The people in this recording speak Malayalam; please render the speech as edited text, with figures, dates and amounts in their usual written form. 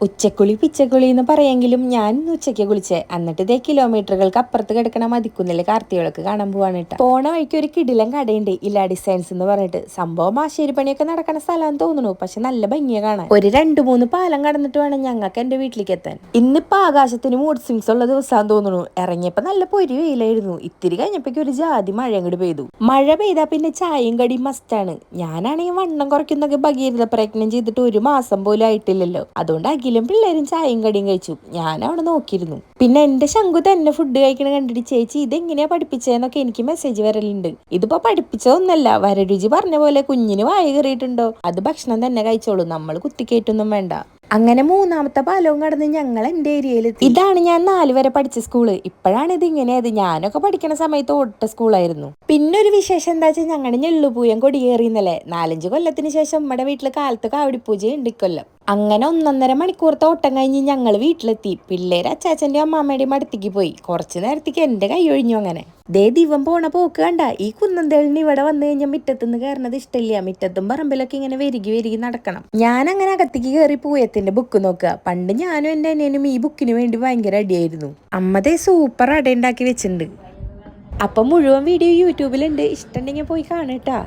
ഉച്ചക്കുളി പിച്ചക്കുളി എന്ന് പറയെങ്കിലും ഞാൻ ഉച്ചയ്ക്ക് കുളിച്ചേ. എന്നിട്ട് ഇതേ കിലോമീറ്ററുകൾക്ക് അപ്പുറത്ത് കിടക്കണ മതിക്കുന്നില്ല കാർത്തികൾക്ക് കാണാൻ പോവാണ് കേട്ടോ. പോണ വഴിക്ക് ഒരു കിടിലൻ കടയുണ്ട്, ഇല്ല ഡിസൈൻസ് എന്ന് പറഞ്ഞിട്ട്. സംഭവം ആശേരി പണിയൊക്കെ നടക്കണ സ്ഥലം തോന്നുന്നു, പക്ഷെ നല്ല ഭംഗിയെ കാണാൻ. ഒരു 2-3 പാലം കടന്നിട്ട് വേണം ഞങ്ങൾക്ക് എന്റെ വീട്ടിലേക്ക് എത്താൻ. ഇന്നിപ്പോ ആകാശത്തിന് മൂഡ് സ്വിങ്സ് ഉള്ള ദിവസം തോന്നുന്നു. ഇറങ്ങിയപ്പോ നല്ല പൊരി വെയിലായിരുന്നു. ഇത്തിരി കഴിഞ്ഞപ്പോഴേക്കും ഒരു ജാതി മഴ അങ്ങോട്ട് പെയ്തു. മഴ പെയ്താ പിന്നെ ചായയും കടിയും മസ്റ്റാണ്. ഞാനാണെങ്കിൽ വണ്ണം കുറയ്ക്കുന്നൊക്കെ ഭഗീരഥ പ്രയത്നം ചെയ്തിട്ട് 1 മാസം പോലും ആയിട്ടില്ലല്ലോ. അതുകൊണ്ട് അഖിലും പിള്ളേരും ചായയും കടിയും കഴിച്ചു. ഞാൻ അവിടെ നോക്കിയിരുന്നു. പിന്നെ എന്റെ ശങ്കു തന്നെ ഫുഡ് കഴിക്കണ കണ്ടിട്ട് ചേച്ചി ഇതെങ്ങനെയാ പഠിപ്പിച്ചതെന്നൊക്കെ എനിക്ക് മെസ്സേജ് വരലുണ്ട്. ഇതിപ്പോ പഠിപ്പിച്ചതൊന്നല്ല, വരരുചി പറഞ്ഞ പോലെ കുഞ്ഞിന് വായ കയറിയിട്ടുണ്ടോ അത് ഭക്ഷണം തന്നെ കഴിച്ചോളൂ, നമ്മൾ കുത്തിക്കയറ്റൊന്നും വേണ്ട. അങ്ങനെ 3ാമത്തെ പാലവും കടന്ന് ഞങ്ങൾ എന്റെ ഏരിയയിലെത്തി. ഇതാണ് ഞാൻ 4 വരെ പഠിച്ച സ്കൂള്. ഇപ്പോഴാണ് ഇത് ഇങ്ങനെയത്. ഞാനൊക്കെ പഠിക്കണ സമയത്ത് ഓട്ട സ്കൂളായിരുന്നു. പിന്നെ ഒരു വിശേഷം എന്താ വെച്ചാൽ ഞങ്ങളുടെ ഞെള്ളുപൂയം കൊടിയേറിയെന്നല്ലേ. 4-5 കൊല്ലത്തിന് ശേഷം നമ്മുടെ വീട്ടില് കാലത്ത് കാവടിപ്പൂജ ഉണ്ട് ഇക്കൊല്ലം. അങ്ങനെ 1.5 മണിക്കൂറത്തെ ഓട്ടം കഴിഞ്ഞ് ഞങ്ങൾ വീട്ടിലെത്തി. പിള്ളേര് അച്ചാച്ചന്റെ അമ്മാമ്മയുടെയും അടുത്തേക്ക് പോയി. കുറച്ചു നേരത്തേക്ക് എന്റെ കൈ ഒഴിഞ്ഞു. അങ്ങനെ ദേ ദിവം പോണ പോക്ക് കണ്ട. ഈ കുന്നന്തേളിന് ഇവിടെ വന്നു കഴിഞ്ഞാൽ മുറ്റത്തുനിന്ന് കയറുന്നത് ഇഷ്ടമില്ല. മുറ്റത്തും പറമ്പിലൊക്കെ ഇങ്ങനെ വെരുകി നടക്കണം. ഞാൻ അങ്ങനെ അകത്തേക്ക് കയറി പൂയത്തിന്റെ ബുക്ക് നോക്കുക. പണ്ട് ഞാനും എന്റെ അനിയനും ഈ ബുക്കിന് വേണ്ടി ഭയങ്കര അടിയായിരുന്നു. അമ്മതേ സൂപ്പർ അട ഉണ്ടാക്കി വെച്ചിട്ടുണ്ട്. അപ്പം മുഴുവൻ വീഡിയോ യൂട്യൂബിലുണ്ട്, ഇഷ്ടമുണ്ടെങ്കിൽ പോയി കാണട്ടാ.